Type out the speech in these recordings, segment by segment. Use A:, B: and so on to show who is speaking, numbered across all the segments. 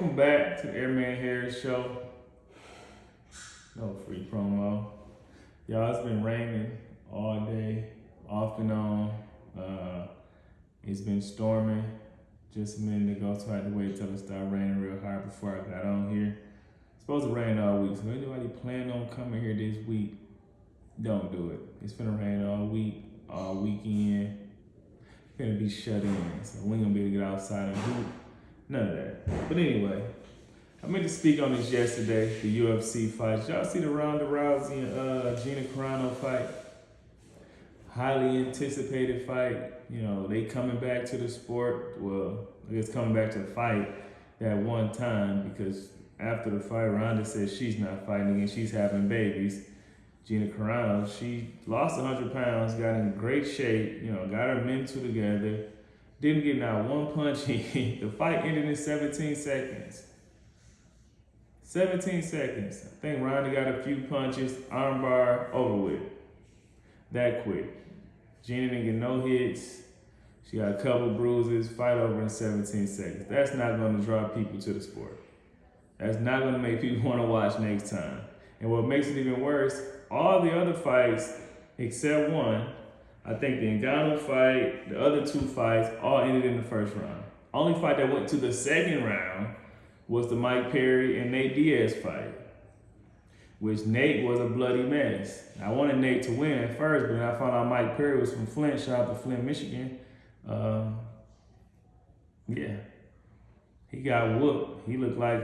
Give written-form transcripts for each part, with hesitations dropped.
A: welcome back to the Airman Harris Show. No free promo. Y'all, it's been raining all day, off and on. It's been storming just a minute ago, so I had to wait till it started raining real hard before I got on here. It's supposed to rain all week, so anybody planning on coming here this week, don't do it. It's gonna rain all week, all weekend. It's gonna be shut in, so we ain't gonna be able to get outside and hoop. None of that. But anyway, I meant to speak on this yesterday, the UFC fights. Y'all see the Ronda Rousey and Gina Carano fight? Highly anticipated fight. You know, they coming back to the sport. Well, I guess coming back to the fight that one time, because after the fight, Ronda says she's not fighting again. She's having babies. Gina Carano, she lost 100 pounds, got in great shape, you know, got her mental together, didn't get not one punch in. The fight ended in 17 seconds. 17 seconds. I think Ronda got a few punches, armbar, over with. That quick. Gina didn't get no hits. She got a couple bruises, fight over in 17 seconds. That's not going to draw people to the sport. That's not going to make people want to watch next time. And what makes it even worse, all the other fights, except one, I think the Ngannou fight, the other two fights, all ended in the first round. Only fight that went to the second round was the Mike Perry and Nate Diaz fight, which Nate was a bloody mess. I wanted Nate to win at first, but then I found out Mike Perry was from Flint, shout out to Flint, Michigan. Yeah, he got whooped. He looked like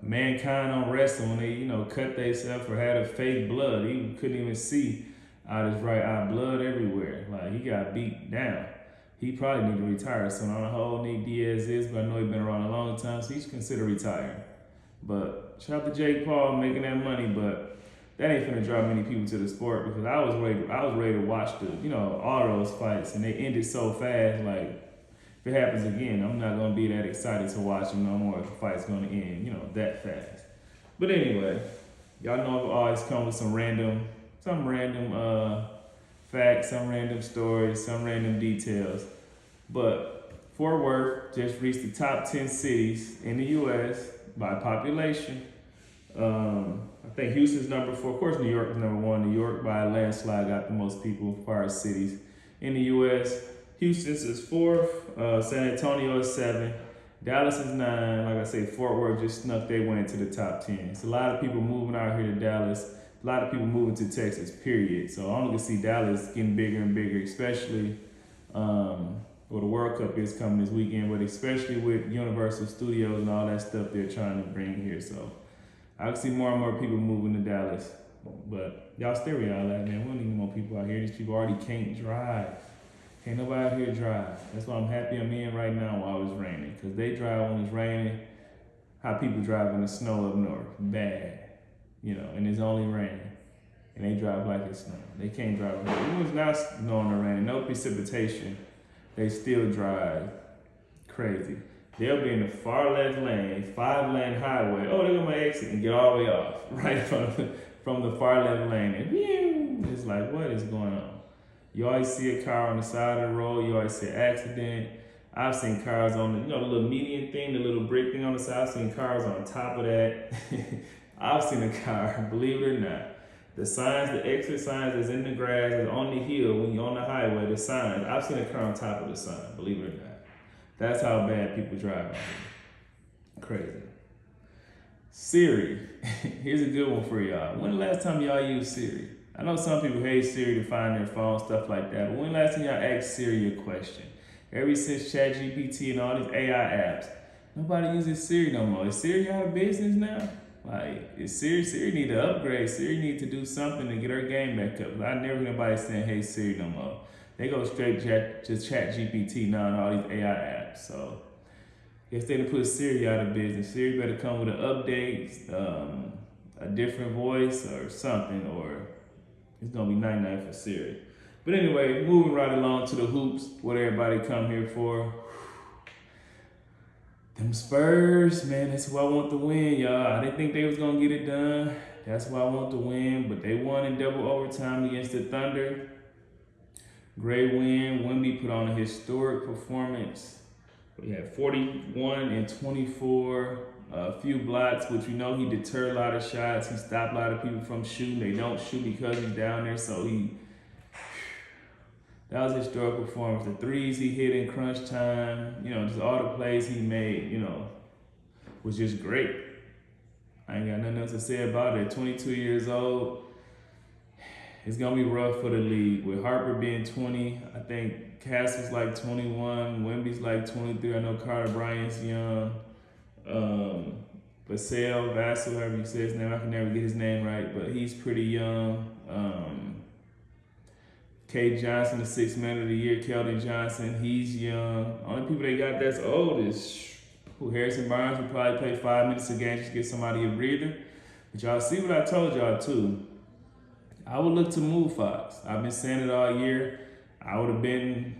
A: Mankind on wrestling when they, you know, cut themselves or had a fake blood. He couldn't even see out his right eye, blood everywhere. Like, he got beat down. He probably need to retire. So I don't know how old Nate Diaz is, but I know he's been around a long time, so he should consider retiring. But shout out to Jake Paul making that money, but that ain't finna draw many people to the sport, because I was ready to watch the, you know, all those fights, and they ended so fast. Like, if it happens again, I'm not gonna be that excited to watch them no more if the fight's gonna end, you know, that fast. But anyway, y'all know I've always come with some random facts, some random stories, some random details. But Fort Worth just reached the top 10 cities in the U.S. by population. I think Houston's number 4. Of course, New York is number 1. New York by a landslide got the most people as far as cities in the U.S. Houston's is 4th. San Antonio is 7. Dallas is 9. Like I say, Fort Worth just snuck their way into the top 10. It's a lot of people moving out here to Dallas. A lot of people moving to Texas, period. So I'm going to see Dallas getting bigger and bigger, especially the World Cup is coming this weekend, but especially with Universal Studios and all that stuff they're trying to bring here. So I can see more and more people moving to Dallas. But y'all stay where y'all at, man. We don't need more people out here. These people already can't drive. Can't nobody out here drive. That's why I'm happy I'm in right now while it's raining, because they drive when it's raining how people drive in the snow up north. Bad. You know, and it's only raining. And they drive like it's snowing. They can't drive. Even when it's not snowing or raining, no precipitation, they still drive crazy. They'll be in the far left lane, 5-lane highway. Oh, there go my exit, and get all the way off, right from the far left lane. And it's like, what is going on? You always see a car on the side of the road. You always see an accident. I've seen cars on the, you know, the little median thing, the little brick thing on the side. I've seen cars on top of that. I've seen a car, believe it or not. The signs, the exit signs that's in the grass, is on the hill when you're on the highway, the signs. I've seen a car on top of the sign, believe it or not. That's how bad people drive out here. Crazy. Siri. Here's a good one for y'all. When the last time y'all used Siri? I know some people hate Siri to find their phone, stuff like that, but when the last time y'all asked Siri a question? Ever since ChatGPT and all these AI apps, nobody uses Siri no more. Is Siri out of business now? Like, is Siri need to upgrade. Siri need to do something to get her game back up. I never hear nobody saying, hey, Siri no more. They go straight to ChatGPT now and all these AI apps. So, I guess they done put Siri out of business. Siri better come with an update, a different voice or something, or it's gonna be night-night for Siri. But anyway, moving right along to the hoops, what everybody come here for. Them Spurs, man, that's who I want to win, y'all. I didn't think they was gonna get it done. That's why I want to win, but they won in double overtime against the Thunder. Great win. Wemby put on a historic performance. He had 41 and 24, a few blocks, which we know he deterred a lot of shots. He stopped a lot of people from shooting. They don't shoot because he's down there, so that was a historic performance. The threes he hit in crunch time, just all the plays he made, was just great. I ain't got nothing else to say about it. 22 years old, it's gonna be rough for the league. With Harper being 20, I think Castle's like 21, Wemby's like 23. I know Carter Bryant's young. Vassell, however you say his name, I can never get his name right, but he's pretty young. Cade Johnson, the 6th man of the year. Keldon Johnson, he's young. Only people they got that's old is Harrison Barnes will probably play 5 minutes a game just to get somebody a breather. But y'all see what I told y'all too. I would look to move Fox. I've been saying it all year. I would have been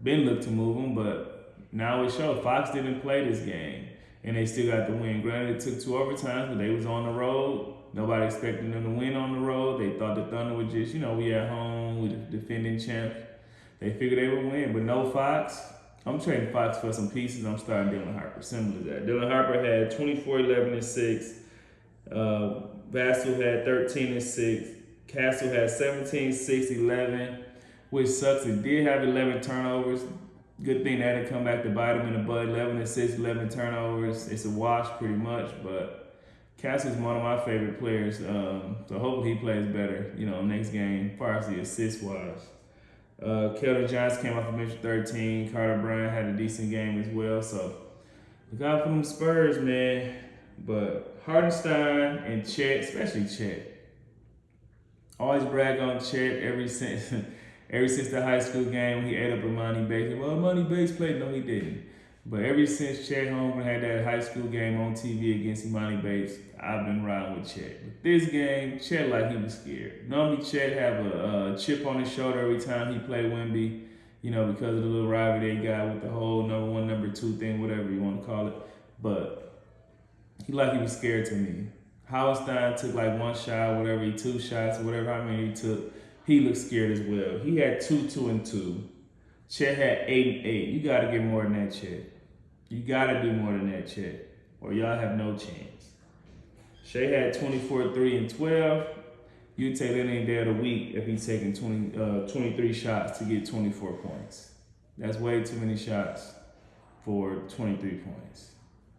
A: looked to move him, but now it shows. Fox didn't play this game, and they still got the win. Granted, it took 2 overtimes, but they was on the road. Nobody expected them to win on the road. They thought the Thunder would just, we at home, we the defending champs. They figured they would win, but no Fox. I'm trading Fox for some pieces. I'm starting Dylan Harper. Simple as that. Dylan Harper had 24, 11, and 6. Vassell had 13 and 6. Castle had 17, 6, 11, which sucks. It did have 11 turnovers. Good thing that had come back to bite him in the butt. 11 and 6, 11 turnovers. It's a wash pretty much, but Castle's one of my favorite players. So hopefully he plays better, next game, as far as the assist-wise. Keldon Johnson came off the bench 13. Carter Bryant had a decent game as well. So look out for them Spurs, man. But Hartenstein and Chet, especially Chet. Always brag on Chet ever since the high school game when he ate up a Monty Bates. Well, Monty Bates played. No, he didn't. But ever since Chet Holmgren had that high school game on TV against Imani Bates, I've been riding with Chet. But this game, Chet like he was scared. Normally, Chet have a chip on his shoulder every time he played Wemby, because of the little rivalry they got with the whole number 1, number 2 thing, whatever you want to call it. But he was scared to me. Hauenstein took like 1 shot, whatever, 2 shots, whatever, how many he took. He looked scared as well. He had 2, 2, and 2. Chet had 8 and 8. You got to get more than that, Chet. You got to do more than that, Chet, or y'all have no chance. Shea had 24, 3, and 12. You'd take that any day of the week if he's taking 23 shots to get 24 points. That's way too many shots for 23 points.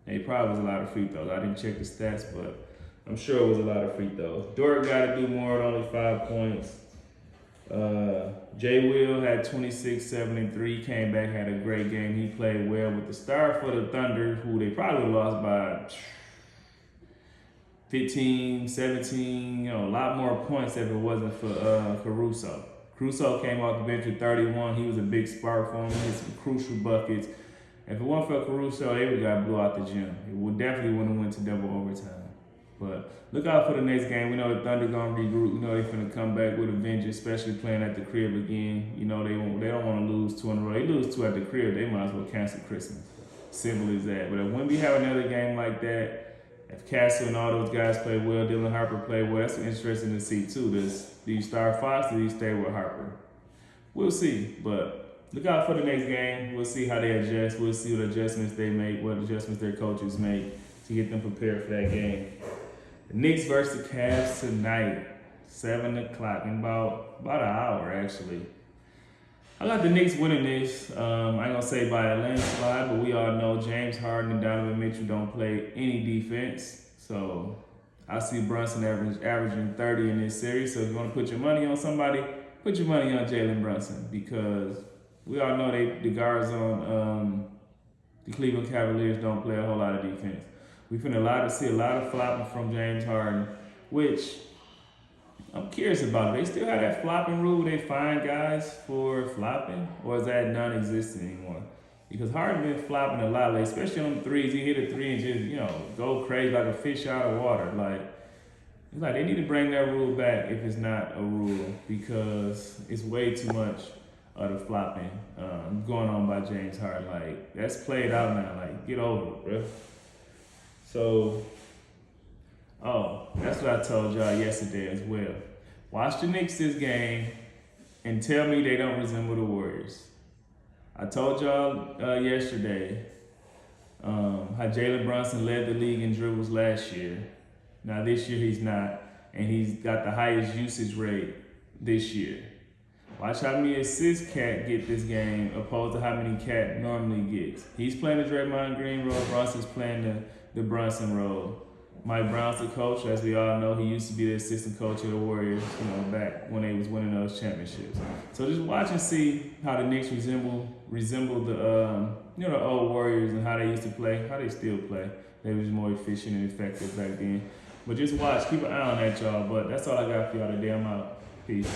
A: And it probably was a lot of free throws. I didn't check the stats, but I'm sure it was a lot of free throws. Dort got to do more at only 5 points. Jay Will had 26, 7, and 3. Came back, had a great game. He played well with the star for the Thunder, who they probably lost by 15, 17, a lot more points if it wasn't for Caruso. Caruso came off the bench with 31. He was a big spark for him. He hit some crucial buckets. If it wasn't for Caruso, they would have got blew out the gym. It would definitely wouldn't have went to double overtime. But look out for the next game. We know the Thunder gonna regroup. We know they're gonna come back with a vengeance, especially playing at the crib again. They don't want to lose 2 in a row. They lose 2 at the crib, they might as well cancel Christmas. Simple as that. But if when we have another game like that, if Castle and all those guys play well, Dylan Harper play well, that's interesting to see too. Do you start Fox or do you stay with Harper? We'll see. But look out for the next game. We'll see how they adjust. We'll see what adjustments they make, what adjustments their coaches make to get them prepared for that game. The Knicks versus the Cavs tonight, 7 o'clock, in about an hour, actually. I got the Knicks winning this. I ain't gonna say by a landslide, but we all know James Harden and Donovan Mitchell don't play any defense. So I see Brunson averaging 30 in this series. So if you want to put your money on somebody, put your money on Jalen Brunson, because we all know the guards on the Cleveland Cavaliers don't play a whole lot of defense. We finna see a lot of flopping from James Harden, which I'm curious about. They still have that flopping rule where they fine guys for flopping, or is that non-existent anymore? Because Harden been flopping a lot, especially on the threes. He hit a 3 and just, go crazy like a fish out of water. It's like they need to bring that rule back if it's not a rule, because it's way too much of the flopping going on by James Harden. That's played out now. Get over it, bro. So, that's what I told y'all yesterday as well. Watch the Knicks this game and tell me they don't resemble the Warriors. I told y'all yesterday How Jalen Brunson led the league in dribbles last year. Now this year he's not, and he's got the highest usage rate this year. Watch how many assists Cat get this game opposed to how many Cat normally gets. He's playing the Draymond Green role, Brunson's playing the Brunson role. Mike Brown's the coach, as we all know. He used to be the assistant coach of the Warriors, back when they was winning those championships. So just watch and see how the Knicks resemble the the old Warriors and how they used to play, how they still play. They was more efficient and effective back then. But just watch, keep an eye on that, y'all. But that's all I got for y'all today. I'm out. Peace.